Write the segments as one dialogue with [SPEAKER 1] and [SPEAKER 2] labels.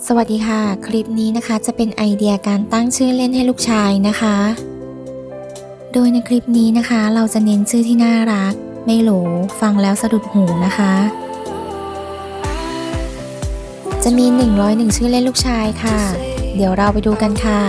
[SPEAKER 1] สวัสดีค่ะคลิปนี้นะคะจะเป็นไอเดียการตั้งชื่อเล่นให้ลูกชายนะคะโดยในคลิปนี้นะคะเราจะเน้นชื่อที่น่ารักไม่หรูฟังแล้วสะดุดหูนะคะจะมี101ชื่อเล่นลูกชายค่ะเดี๋ยวเราไปดูกันค่ะ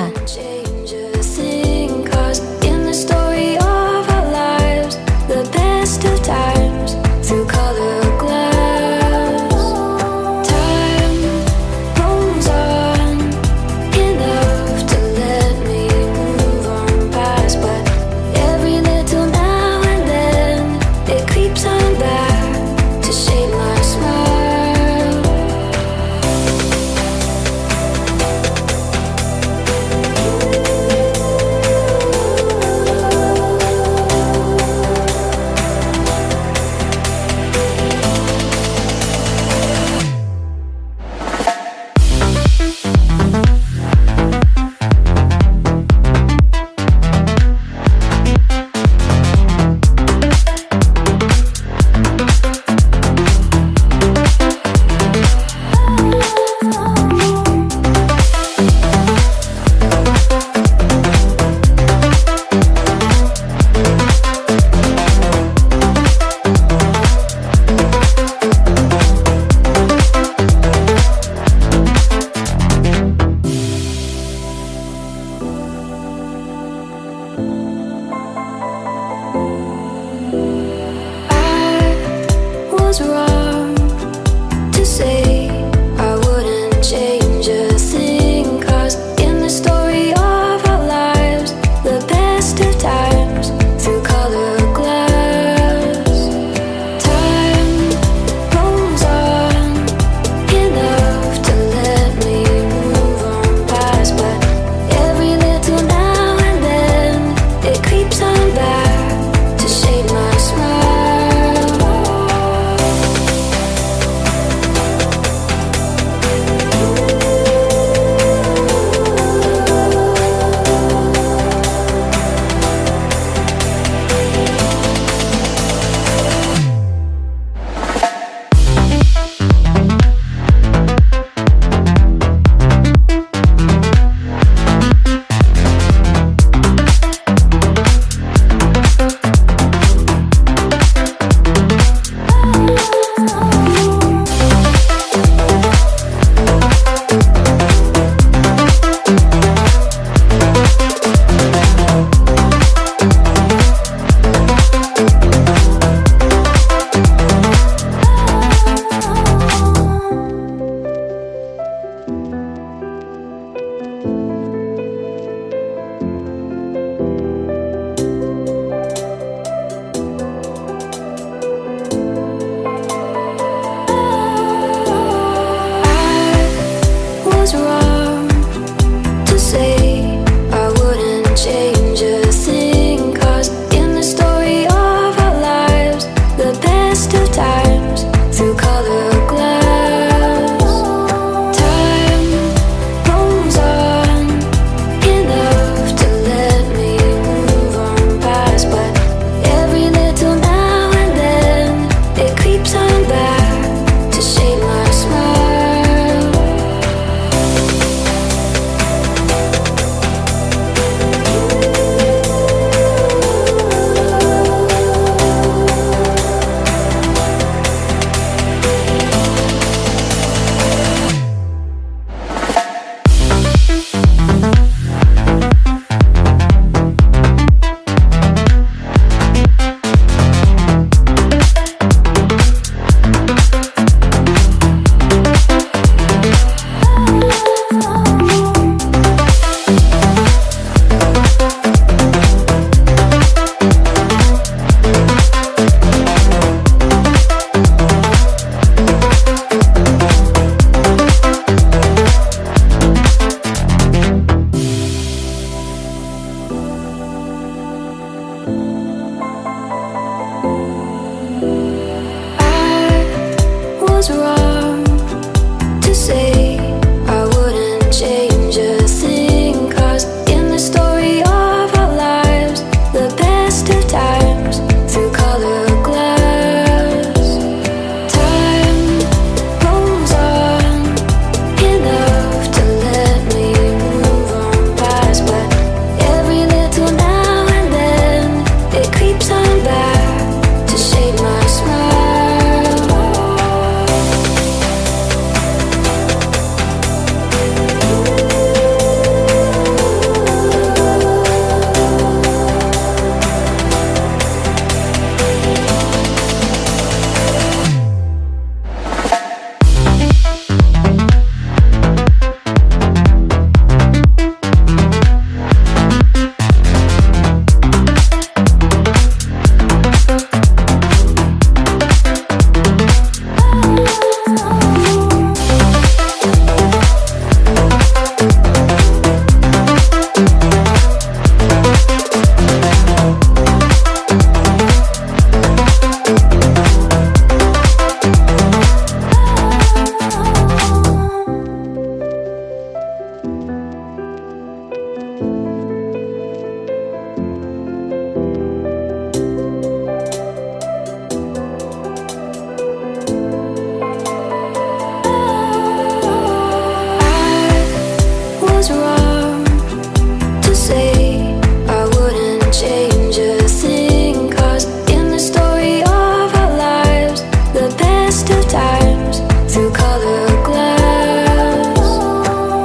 [SPEAKER 2] of times through colored glass.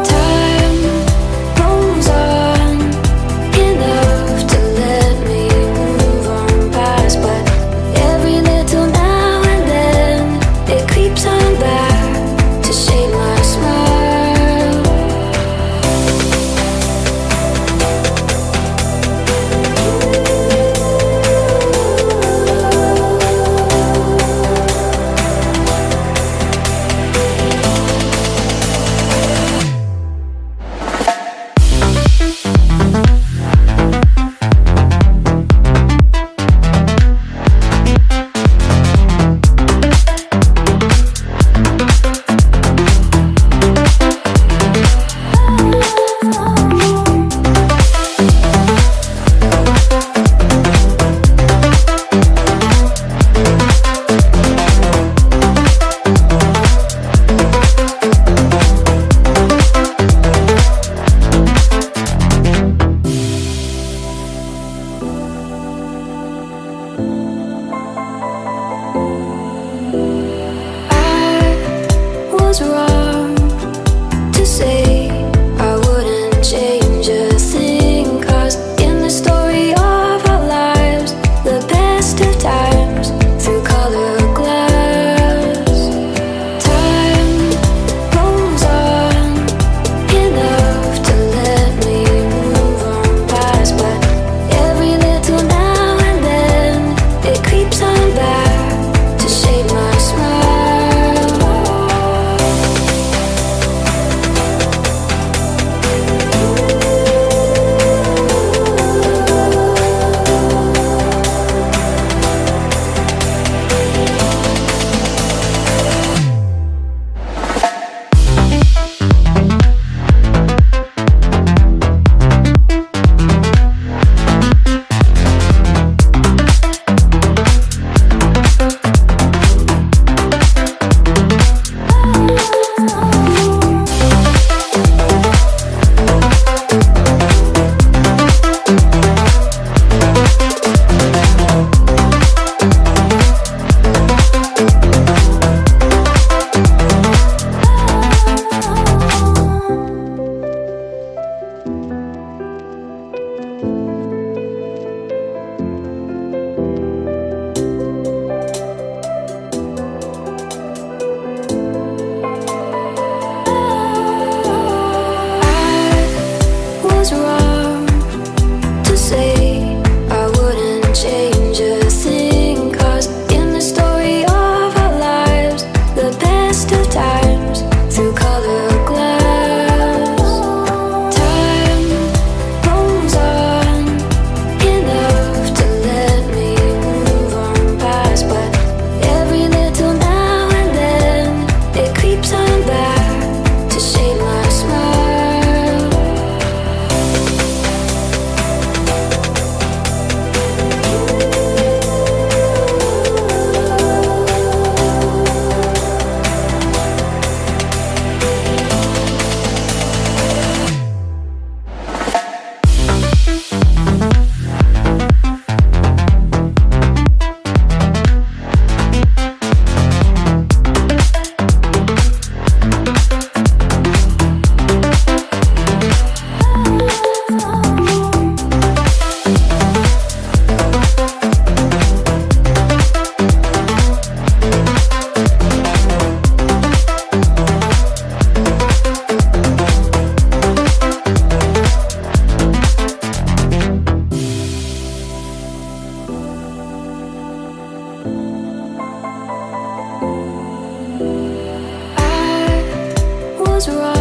[SPEAKER 2] Time rolls on enough to let me move on past, but every little now and then it creeps on back to shade my smile. Was wrong to say I wouldn't change a thing, 'cause in the story of our lives, the best of times through colored glass. Time rolls on enough to let me move on past, but every little now and then it creeps on back to shade my smile. Was wrong to say I wouldn't change a thing, 'cause in the story of our lives, the best of times through colored glass. Time rolls on enough to let me move on past, but every little now and then it creeps on back to shade my smile. Was wrong